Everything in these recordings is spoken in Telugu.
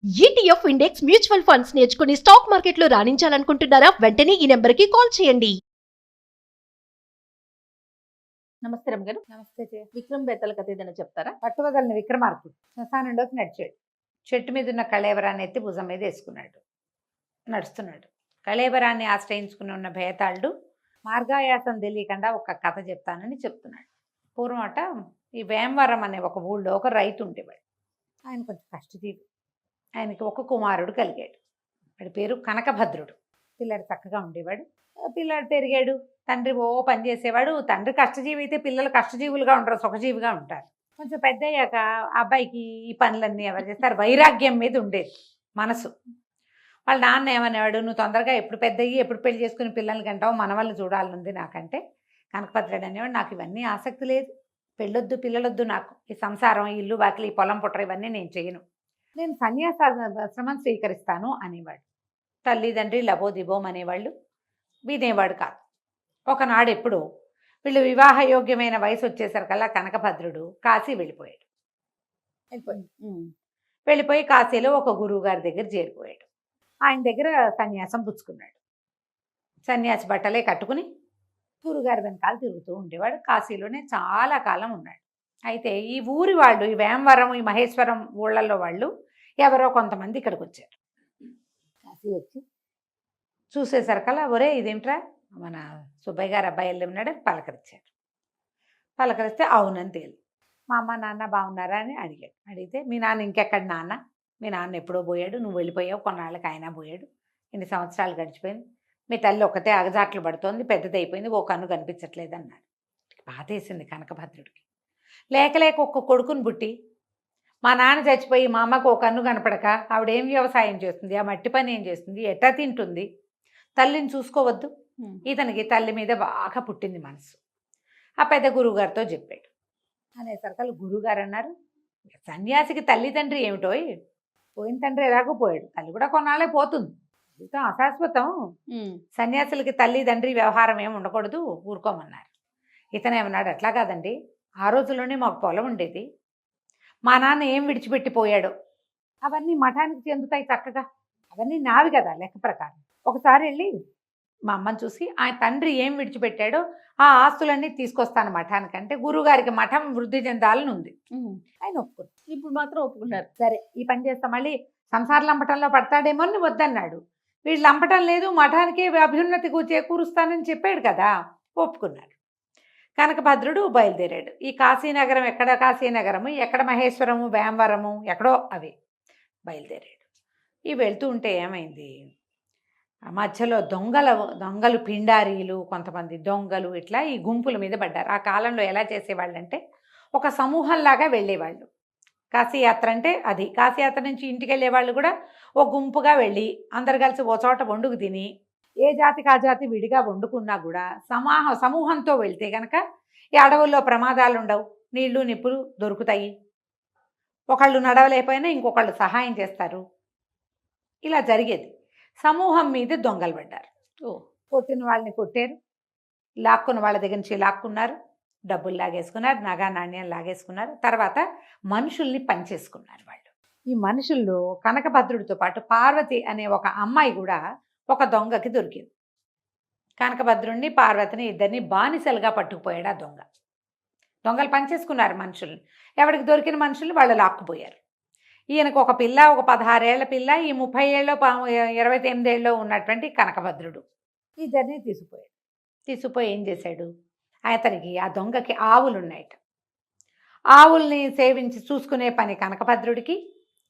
ఈటీఎఫ్ ఇండెక్స్ మ్యూచువల్ ఫండ్స్ నేర్చుకుని స్టాక్ మార్కెట్లో రాణించాలనుకుంటున్నారా? వెంటనే ఈ నెంబర్కి కాల్ చేయండి. నమస్తే రమ్య గారు. నమస్తే జయ. విక్రమ్ బేతాల కథ ఏదైనా చెప్తారా? పట్టువదలని విక్రమార్కుడు శ్మశానంలోకి నడిచాడు. చెట్టు మీద ఉన్న కళేబరాన్ని ఎత్తి భుజం మీద వేసుకున్నాడు. నడుస్తున్నాడు. కళేబరాన్ని ఆశ్రయించుకుని ఉన్న భేతాళుడు మార్గాయాసం తెలియకుండా ఒక కథ చెప్తానని చెప్తున్నాడు. పూర్వమట ఈ వేమవరం అనే ఒక ఊళ్ళో ఒక రైతు ఉండేవాడు. ఆయన కొంచెం కష్టజీవి. ఆయనకి ఒక కుమారుడు కలిగాడు. వాడి పేరు కనకభద్రుడు. పిల్లాడు చక్కగా ఉండేవాడు. పిల్లాడు పెరిగాడు. తండ్రి పని చేసేవాడు. తండ్రి కష్టజీవి అయితే పిల్లలు కష్టజీవులుగా ఉండరు, సుఖజీవిగా ఉంటారు. కొంచెం పెద్ద అయ్యాక అబ్బాయికి ఈ పనులన్నీ ఎవరు చేస్తారు, వైరాగ్యం మీద ఉండేది మనసు. వాళ్ళ నాన్న ఏమనేవాడు, నువ్వు తొందరగా ఎప్పుడు పెద్ద అయ్యి ఎప్పుడు పెళ్లి చేసుకుని పిల్లలకి అంటావు, మన వాళ్ళు చూడాలనుంది నాకంటే. కనకభద్రుడు అనేవాడు, నాకు ఇవన్నీ ఆసక్తి లేదు, పెళ్ళొద్దు పిల్లలొద్దు, నాకు ఈ సంసారం, ఈ ఇల్లు వాకిలి, ఈ పొలం పుట్ర ఇవన్నీ నేను చేయను, నేను సన్యాసాశ్రమం స్వీకరిస్తాను అనేవాడు. తల్లిదండ్రి లబోదిబోం అనేవాళ్ళు, వినేవాడు కాదు. ఒకనాడు ఎప్పుడు వీళ్ళు వివాహయోగ్యమైన వయసు వచ్చేసరికల్లా కనకభద్రుడు కాశీ వెళ్ళిపోయాడు. వెళ్ళిపోయి కాశీలో ఒక గురువు గారి దగ్గర చేరిపోయాడు. ఆయన దగ్గర సన్యాసం పుచ్చుకున్నాడు. సన్యాసి బట్టలే కట్టుకుని గురుగారి వెనకాల తిరుగుతూ ఉండేవాడు. కాశీలోనే చాలా కాలం ఉన్నాడు. అయితే ఈ ఊరి వాళ్ళు, ఈ వేమవరం, ఈ మహేశ్వరం ఊళ్ళల్లో వాళ్ళు ఎవరో కొంతమంది ఇక్కడికి వచ్చారు. కాశీ వచ్చి చూసేసరికల్లా, ఒరే ఇదేంట్రా మన సుబ్బయ్య గారు అబ్బాయి వెళ్ళి ఉన్నాడని పలకరించారు. పలకరిస్తే అవునని తేలి. మా అమ్మ నాన్న బాగున్నారా అని అడిగాడు. అడిగితే మీ నాన్న ఇంకెక్కడ నాన్న, మీ నాన్న ఎప్పుడో పోయాడు, నువ్వు వెళ్ళిపోయావు, కొన్నాళ్ళకి ఆయన పోయాడు, ఇన్ని సంవత్సరాలు గడిచిపోయింది, మీ తల్లి ఒక్కతే అగజాట్లు పడుతోంది, పెద్దది అయిపోయింది, ఓ కన్ను కనిపించట్లేదు అన్నాడు. బాధేసింది కనకభద్రుడికి. లేక లేక ఒక్క కొడుకుని పుట్టి మా నాన్న చచ్చిపోయి మా అమ్మకు ఒక కన్ను కనపడక ఆవిడేం వ్యవసాయం చేస్తుంది, ఆ మట్టి పని ఏం చేస్తుంది, ఎట్టా తింటుంది, తల్లిని చూసుకోవద్దు. ఇతనికి తల్లి మీద బాగా పుట్టింది మనసు. ఆ పెద్ద గురువుగారితో చెప్పాడు. అనేసరికల్ గురువుగారు అన్నారు, సన్యాసికి తల్లిదండ్రి ఏమిటో, పోయిన తండ్రి ఎలాగో పోయాడు, తల్లి కూడా కొన్నాళ్ళే పోతుంది, జీవితం అశాశ్వతం, సన్యాసులకి తల్లిదండ్రి వ్యవహారం ఏమి ఉండకూడదు, ఊరుకోమన్నారు. ఇతను ఏమన్నాడు, అట్లా కాదండి, ఆ రోజుల్లోనే మాకు పొలం ఉండేది, మా నాన్న ఏం విడిచిపెట్టిపోయాడో అవన్నీ మఠానికి చెందుతాయి చక్కగా, అవన్నీ నావి కదా లెక్క ప్రకారం. ఒకసారి వెళ్ళి మా అమ్మని చూసి ఆ తండ్రి ఏం విడిచిపెట్టాడో ఆ ఆస్తులన్నీ తీసుకొస్తాను మఠానికంటే, గురువుగారికి మఠం వృద్ధి చెందాలని ఉంది. ఆయన ఒప్పుకున్నారు. ఇప్పుడు మాత్రం ఒప్పుకున్నారు. సరే ఈ పని చేస్తా, మళ్ళీ సంసార లంపటంలో పడతాడేమో అని వద్దన్నాడు. వీళ్ళు లంపటం లేదు, మఠానికే అభ్యున్నతి చేకూరుస్తానని చెప్పాడు కదా, ఒప్పుకున్నాడు. కనకభద్రుడు బయలుదేరాడు. ఈ కాశీనగరం ఎక్కడ కాశీనగరము, ఎక్కడ మహేశ్వరము, వేమవరము, ఎక్కడో అవి బయలుదేరాడు. ఈ వెళ్తూ ఉంటే ఏమైంది, మధ్యలో దొంగలు పిండారీలు, కొంతమంది దొంగలు ఇట్లా ఈ గుంపుల మీద పడ్డారు. ఆ కాలంలో ఎలా చేసేవాళ్ళంటే ఒక సమూహంలాగా వెళ్ళేవాళ్ళు. కాశీయాత్ర అంటే అది. కాశీయాత్ర నుంచి ఇంటికి వెళ్ళే వాళ్ళు కూడా ఒక గుంపుగా వెళ్ళి అందరు కలిసి ఓ చోట వండుకు తిని, ఏ జాతికి ఆ జాతి విడిగా వండుకున్నా కూడా సమూహంతో వెళ్తే కనుక ఈ అడవుల్లో ప్రమాదాలు ఉండవు, నీళ్లు నిప్పులు దొరుకుతాయి, ఒకళ్ళు నడవలేకపోయినా ఇంకొకళ్ళు సహాయం చేస్తారు, ఇలా జరిగేది. సమూహం మీద దొంగలు పడ్డారు. కొట్టిన వాళ్ళని కొట్టారు, లాక్కున్న వాళ్ళ దగ్గర నుంచి లాక్కున్నారు, డబ్బులు లాగేసుకున్నారు, నగా నాణ్యం లాగేసుకున్నారు. తర్వాత మనుషుల్ని పనిచేసుకున్నారు వాళ్ళు. ఈ మనుషుల్లో కనకభద్రుడితో పాటు పార్వతి అనే ఒక అమ్మాయి కూడా ఒక దొంగకి దొరికింది. కనకభద్రుడిని పార్వతిని ఇద్దరిని బానిసలుగా పట్టుకుపోయాడు ఆ దొంగ. దొంగలు పనిచేసుకున్నారు మనుషుల్ని, ఎవరికి దొరికిన మనుషుల్ని వాళ్ళు లాక్కుపోయారు. ఈయనకు ఒక పిల్ల, ఒక 16 ఏళ్ల పిల్ల, ఈ 30 ఏళ్ళలో 28 ఏళ్ళలో ఉన్నటువంటి కనకభద్రుడు ఇద్దరిని తీసుకుపోయాడు. తీసుకుపోయి ఏం చేశాడు, అతనికి ఆ దొంగకి ఆవులు ఉన్నాయట. ఆవుల్ని సేవించి చూసుకునే పని కనకభద్రుడికి,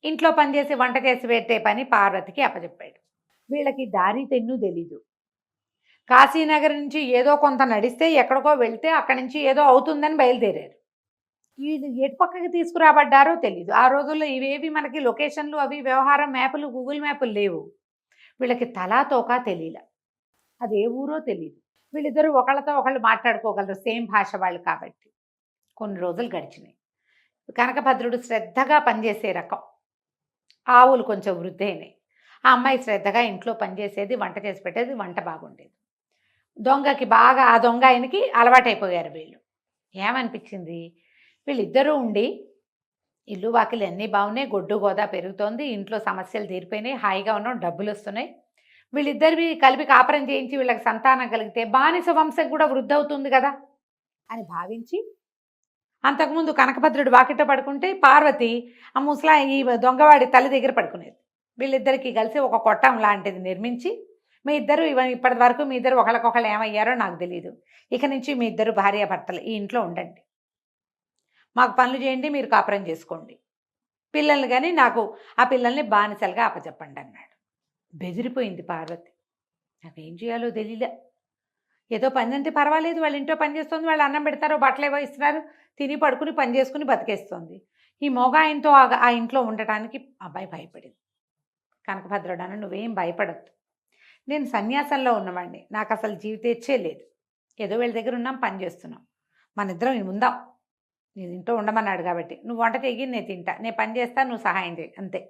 ఇంట్లో పనిచేసి వంట చేసి పెట్టే పని పార్వతికి అప్పచెప్పాడు. వీళ్ళకి దారి తెన్ను తెలీదు. కాశీనగర్ నుంచి ఏదో కొంత నడిస్తే ఎక్కడికో వెళ్తే అక్కడి నుంచి ఏదో అవుతుందని బయలుదేరారు. వీళ్ళు ఎటు పక్కకి తీసుకురాబడ్డారో తెలీదు. ఆ రోజుల్లో ఇవేవి మనకి లొకేషన్లు అవి వ్యవహారం మ్యాపులు, గూగుల్ మ్యాపులు లేవు. వీళ్ళకి తలా తోకా తెలియలే, అది ఏ ఊరో తెలియదు. వీళ్ళిద్దరూ ఒకళ్ళతో ఒకళ్ళు మాట్లాడుకోగలరు, సేమ్ భాష వాళ్ళు కాబట్టి. కొన్ని రోజులు గడిచినాయి. కనకభద్రుడు శ్రద్ధగా పనిచేసే రకం, ఆవులు కొంచెం వృద్ధి అయినాయి. ఆ అమ్మాయి శ్రద్ధగా ఇంట్లో పనిచేసేది, వంట చేసి పెట్టేది, వంట బాగుండేది. దొంగకి బాగా, ఆ దొంగ ఆయనకి అలవాటైపోయారు. వీళ్ళు ఏమనిపించింది, వీళ్ళిద్దరూ ఉండి ఇల్లు వాకిలి అన్నీ బాగున్నాయి, గొడ్డు గోదా పెరుగుతోంది, ఇంట్లో సమస్యలు తీరిపోయినాయి, హాయిగా ఉన్నాం, డబ్బులు వస్తున్నాయి. వీళ్ళిద్దరివి కలిపి కాపురం చేయించి వీళ్ళకి సంతానం కలిగితే బానిస వంశం కూడా వృద్ధి అవుతుంది కదా అని భావించి, అంతకుముందు కనకభద్రుడు వాకిట పడుకుంటే పార్వతి ఆ ముసలా ఈ దొంగవాడి తల్లి దగ్గర పడుకునేది. వీళ్ళిద్దరికీ కలిసి ఒక కొట్టం లాంటిది నిర్మించి, మీ ఇద్దరు ఇప్పటి వరకు మీ ఇద్దరు ఒకళ్ళకొకళ్ళు ఏమయ్యారో నాకు తెలియదు, ఇక నుంచి మీ ఇద్దరు భార్యాభర్తలు ఈ ఇంట్లో ఉండండి, మాకు పనులు చేయండి, మీరు కాపురం చేసుకోండి, పిల్లల్ని కానీ నాకు ఆ పిల్లల్ని బానిసలుగా అప్పచెప్పండి అన్నాడు. బెదిరిపోయింది పార్వతి. నాకేం చేయాలో తెలియలే. ఏదో పని అంటే పర్వాలేదు, వాళ్ళ ఇంట్లో పని చేస్తుంది, వాళ్ళు అన్నం పెడతారు, బట్టలు ఏవో ఇస్తున్నారు, తిని పడుకుని పని చేసుకుని బతికేస్తుంది. ఈ మొగ ఆయనతో ఆ ఇంట్లో ఉండటానికి అబ్బాయి భయపడింది. కనకభద్రుడన్న నువ్వేం భయపడద్దు, నేను సన్యాసంలో ఉన్నవాడిని, నాకు అసలు జీవితేచ్ఛే లేదు, ఏదో వీళ్ళ దగ్గర ఉన్నాం, పని చేస్తున్నాం, మన ఇద్దరం ఉందాం, నేను ఇంట్లో ఉండమన్నాడు కాబట్టి నువ్వు వంట చెయ్యి, నేను తింటా, నేను పని చేస్తా, నువ్వు సహాయం చేయి, అంతే,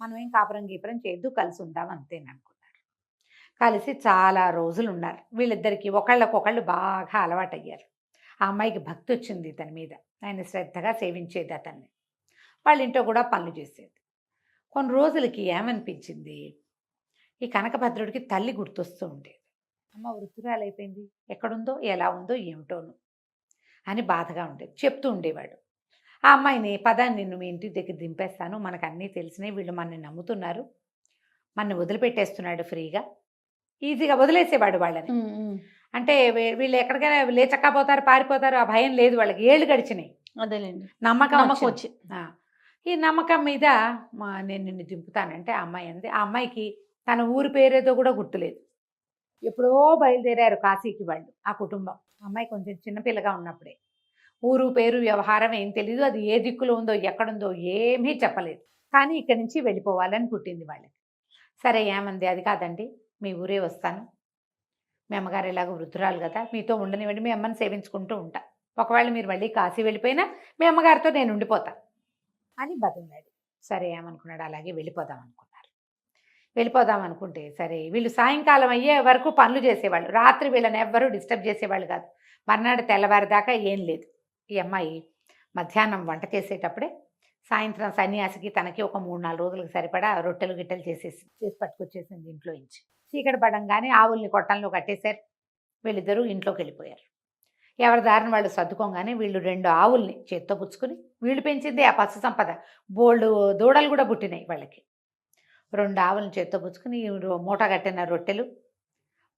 మనం ఏం కాపురం గీపురం చేయొద్దు, కలిసి ఉందాం అంతేననుకున్నారు. కలిసి చాలా రోజులు ఉన్నారు. వీళ్ళిద్దరికీ ఒకళ్ళకొకళ్ళు బాగా అలవాటయ్యారు. ఆ అమ్మాయికి భక్తి వచ్చింది ఇతని మీద, ఆయన శ్రద్ధగా సేవించేది అతన్ని, వాళ్ళ ఇంట్లో కూడా పనులు చేసేది. కొన్ని రోజులకి ఏమనిపించింది, ఈ కనకభద్రుడికి తల్లి గుర్తొస్తూ ఉండేది. అమ్మ వృద్ధురాలైపోయింది, ఎక్కడుందో ఎలా ఉందో ఏమిటోను అని బాధగా ఉండేది. చెప్తూ ఉండేవాడు ఆ అమ్మాయిని, పదాన్ని నిన్ను మీ ఇంటి దగ్గర దింపేస్తాను, మనకు అన్నీ తెలిసినాయి, వీళ్ళు మనని నమ్ముతున్నారు, మనని వదిలిపెట్టేస్తున్నాడు ఫ్రీగా, ఈజీగా వదిలేసేవాడు వాళ్ళని. అంటే వీళ్ళు ఎక్కడికైనా లేచక్కపోతారు, పారిపోతారు, ఆ భయం లేదు వాళ్ళకి, ఏళ్ళు గడిచినాయి, అదేలేండి, నమ్మకం వచ్చి. ఈ నమ్మకం మీద నేను నిన్ను దింపుతానంటే ఆ అమ్మాయి అంది. ఆ అమ్మాయికి తన ఊరి పేరేదో కూడా గుర్తులేదు. ఎప్పుడో బయలుదేరారు కాశీకి వాళ్ళు, ఆ కుటుంబం. అమ్మాయి కొంచెం చిన్నపిల్లగా ఉన్నప్పుడే, ఊరు పేరు వ్యవహారం ఏం తెలీదు, అది ఏ దిక్కులో ఉందో ఎక్కడుందో ఏమీ చెప్పలేదు, కానీ ఇక్కడి నుంచి వెళ్ళిపోవాలని పుట్టింది వాళ్ళకి. సరే ఏమంది, అది కాదండి మీ ఊరే వస్తాను, మీ అమ్మగారు ఎలాగో వృద్ధురాలు కదా, మీతో ఉండనివ్వండి, మీ అమ్మని సేవించుకుంటూ ఉంటా, ఒకవేళ మీరు మళ్ళీ కాశీ వెళ్ళిపోయినా మీ అమ్మగారితో నేను ఉండిపోతా అని బతిలాడు. సరే ఏమనుకున్నాడు, అలాగే వెళ్ళిపోదాం అనుకున్నారు. వెళ్ళిపోదాం అనుకుంటే సరే వీళ్ళు సాయంకాలం అయ్యే వరకు పనులు చేసేవాళ్ళు, రాత్రి వీళ్ళని ఎవ్వరూ డిస్టర్బ్ చేసేవాళ్ళు కాదు, మర్నాడు తెల్లవారిదాకా ఏం లేదు. ఈ అమ్మాయి మధ్యాహ్నం వంట చేసేటప్పుడే సాయంత్రం సన్యాసికి తనకి ఒక 3-4 రోజులకు సరిపడా రొట్టెలు గిట్టెలు చేసి పట్టుకొచ్చేసింది ఇంట్లో నుంచి. చీకటి పడంగానే ఆవుల్ని కొట్టంలో కట్టేశారు, వీళ్ళిద్దరూ ఇంట్లోకి వెళ్ళిపోయారు. ఎవరి దారిని వాళ్ళు సర్దుకోగానే వీళ్ళు 2 ఆవుల్ని చేత్తో పుచ్చుకుని, వీళ్ళు పెంచింది ఆ పశు సంపద, బోల్డు దూడలు కూడా పుట్టినాయి వాళ్ళకి, 2 ఆవులను చేత్తో పుచ్చుకుని మూట కట్టిన రొట్టెలు,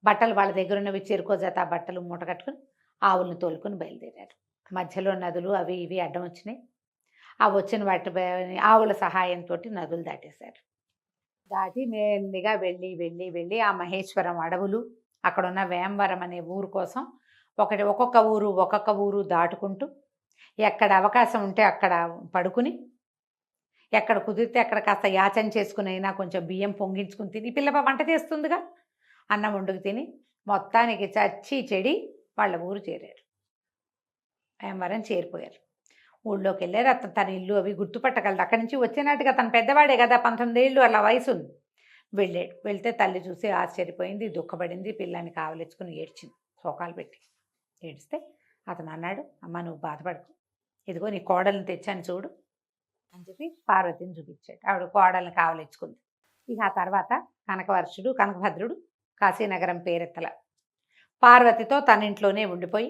బట్టలు వాళ్ళ దగ్గర ఉన్నవి చెరుకోజాత బట్టలు మూట కట్టుకుని ఆవులను తోలుకొని బయలుదేరారు. మధ్యలో నదులు అవి ఇవి అడ్డం వచ్చినాయి, ఆ వచ్చిన వాటి ఆవుల సహాయంతో నదులు దాటేశారు. దాటి మెల్లిగా వెళ్ళి వెళ్ళి వెళ్ళి ఆ మహేశ్వరం అడవులు, అక్కడున్న వేమవరం అనే ఊరు కోసం ఒక్కొక్క ఊరు దాటుకుంటూ, ఎక్కడ అవకాశం ఉంటే అక్కడ పడుకుని, ఎక్కడ కుదిరితే అక్కడ కాస్త యాచన చేసుకుని అయినా కొంచెం బియ్యం పొంగించుకుని తిని, పిల్ల వంట చేస్తుందిగా, అన్నం వండుకు తిని మొత్తానికి చచ్చి చెడి వాళ్ళ ఊరు చేరారు. వేమవరం చేరిపోయారు. ఊళ్ళోకి వెళ్ళారు. అతను తన ఇల్లు అవి గుర్తుపట్టగలడు, అక్కడి నుంచి వచ్చినట్టుగా, తను పెద్దవాడే కదా, 19 ఏళ్ళు అలా వయసు ఉంది. వెళ్ళాడు. వెళ్తే తల్లి చూసి ఆశ్చర్యపోయింది, దుఃఖపడింది, పిల్లాన్ని కావలించుకుని ఏడ్చింది, శోకాలు పెట్టి ఏడిస్తే అతను అన్నాడు, అమ్మ నువ్వు బాధపడకు, ఇదిగో నీ కోడల్ని తెచ్చాను చూడు అని చెప్పి పార్వతిని చూపించాడు. ఆవిడ కోడల్ని కావలించుకుంది. ఇక ఆ తర్వాత కనకభద్రుడు కాశీనగరం పేరెత్తల, పార్వతితో తన ఇంట్లోనే ఉండిపోయి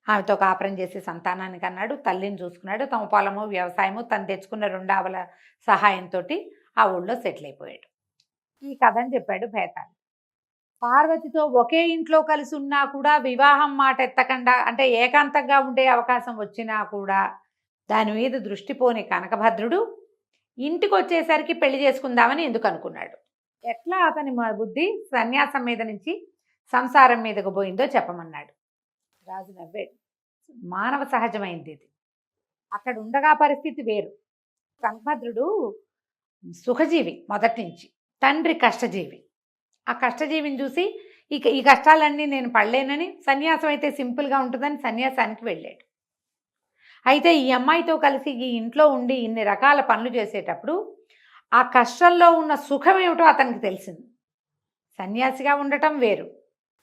ఆమెతో కాపురం చేసి సంతానానికి అన్నాడు, తల్లిని చూసుకున్నాడు, తమ పొలము వ్యవసాయము తను తెచ్చుకున్న 2 ఆవుల సహాయంతో ఆ ఊళ్ళో సెటిల్ అయిపోయాడు. ఈ కథని చెప్పాడు భేతాళి. పార్వతితో ఒకే ఇంట్లో కలిసి ఉన్నా కూడా వివాహం మాట ఎత్తకుండా, అంటే ఏకాంతంగా ఉండే అవకాశం వచ్చినా కూడా దాని మీద దృష్టి పోని కనకభద్రుడు ఇంటికి వచ్చేసరికి పెళ్లి చేసుకుందామని ఎందుకు అనుకున్నాడు, ఎట్లా అతని బుద్ధి సన్యాసం మీద నుంచి సంసారం మీదకు పోయిందో చెప్పమన్నాడు. రాజు నవ్వాడు. మానవ సహజమైంది ఇది, అక్కడ ఉండగా పరిస్థితి వేరు. కనకభద్రుడు సుఖజీవి మొదటి నుంచి, తండ్రి కష్టజీవి. ఆ కష్టజీవిని చూసి ఇక ఈ కష్టాలన్నీ నేను పడలేనని, సన్యాసం అయితే సింపుల్గా ఉంటుందని సన్యాసానికి వెళ్ళాడు. అయితే ఈ అమ్మాయితో కలిసి ఈ ఇంట్లో ఉండి ఇన్ని రకాల పనులు చేసేటప్పుడు ఆ కష్టంలో ఉన్న సుఖం ఏమిటో అతనికి తెలిసింది. సన్యాసిగా ఉండటం వేరు,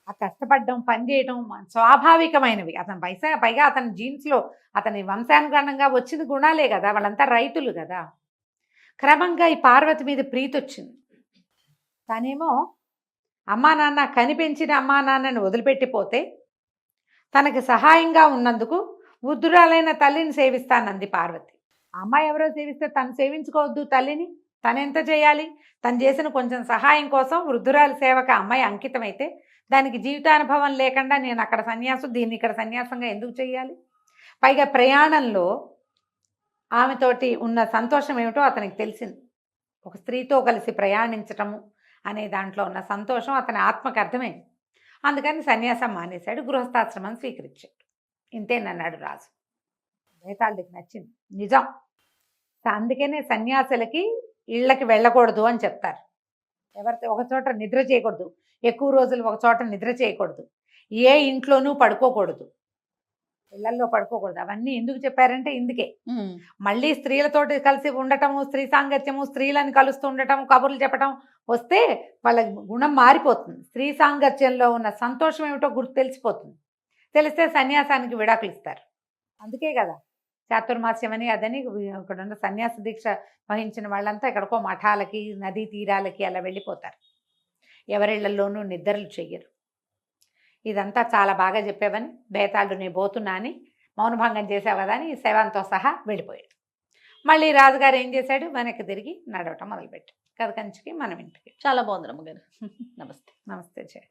ఆ కష్టపడడం, పని చేయడం స్వాభావికమైనవి. అతని పైగా అతని జీన్స్‌లో అతని వంశానుగణంగా వచ్చిన గుణాలే గదా! వాళ్ళంతా రైతులు గదా! క్రమంగా ఈ పార్వతి మీద ప్రీతొచ్చింది. తనేమో అమ్మా, నాన్న కనిపెంచిన అమ్మా, నాన్నని వదిలిపెట్టిపోతే తనకి సహాయంగా ఉన్నందుకు వృద్ధురాలైన తల్లిని సేవిస్తానంది పార్వతి. ఆ అమ్మాయి ఎవరో సేవిస్తే తను సేవించుకోవద్దు తల్లిని? తనెంత చేయాలి? తను చేసిన కొంచెం సహాయం కోసం వృద్ధురాలి సేవకు ఆ అమ్మాయి అంకితమైతే దానికి జీవితానుభవం లేకుండా నేను అక్కడ సన్యాసం, దీన్ని ఇక్కడ సన్యాసంగా ఎందుకు చేయాలి? పైగా ప్రయాణంలో ఆమెతోటి ఉన్న సంతోషం ఏమిటో అతనికి తెలిసింది. ఒక స్త్రీతో కలిసి ప్రయాణించటము అనే దాంట్లో ఉన్న సంతోషం అతని ఆత్మకు అర్థమైంది. అందుకని సన్యాసం మానేశాడు, గృహస్థాశ్రమం స్వీకరించాడు. ఇంతేనన్నాడు రాజు. బేతాళుడికి నచ్చింది, నిజం. అందుకనే సన్యాసులకి ఇళ్ళకి వెళ్ళకూడదు అని చెప్తారు. ఎవరితో ఒక చోట నిద్ర చేయకూడదు, ఎక్కువ రోజులు ఒక చోట నిద్ర చేయకూడదు, ఏ ఇంట్లోనూ పడుకోకూడదు, ఇళ్లల్లో పడుకోకూడదు. అవన్నీ ఎందుకు చెప్పారంటే ఇందుకే. మళ్ళీ స్త్రీలతోటి కలిసి ఉండటము, స్త్రీ సాంగత్యము, స్త్రీలను కలుస్తూ ఉండటం, కబుర్లు చెప్పటం వస్తే వాళ్ళ గుణం మారిపోతుంది. స్త్రీ సాంగత్యంలో ఉన్న సంతోషం ఏమిటో తెలిసిపోతుంది. తెలిస్తే సన్యాసానికి విడాకులు ఇస్తారు. అందుకే కదా చాతుర్మాస్యం అని అదని ఇక్కడ ఉన్న సన్యాస దీక్ష వహించిన వాళ్ళంతా ఎక్కడికో మఠాలకి, నదీ తీరాలకి అలా వెళ్ళిపోతారు. ఎవరిళ్లలోనూ నిద్రలు చెయ్యరు. ఇదంతా చాలా బాగా చెప్పావని, బేతాళుడు నేను పోతున్నా అని మౌనభంగం చేసావు కదా అని శవంతో సహా వెళ్ళిపోయాడు. మళ్ళీ రాజుగారు ఏం చేశాడు? వెనక్కి తిరిగి నడవటం మొదలుపెట్టాడు. కథ కంచికి మనం ఇంటికి. చాలా బాగుంది రమ్మగారు. నమస్తే. నమస్తే జయ.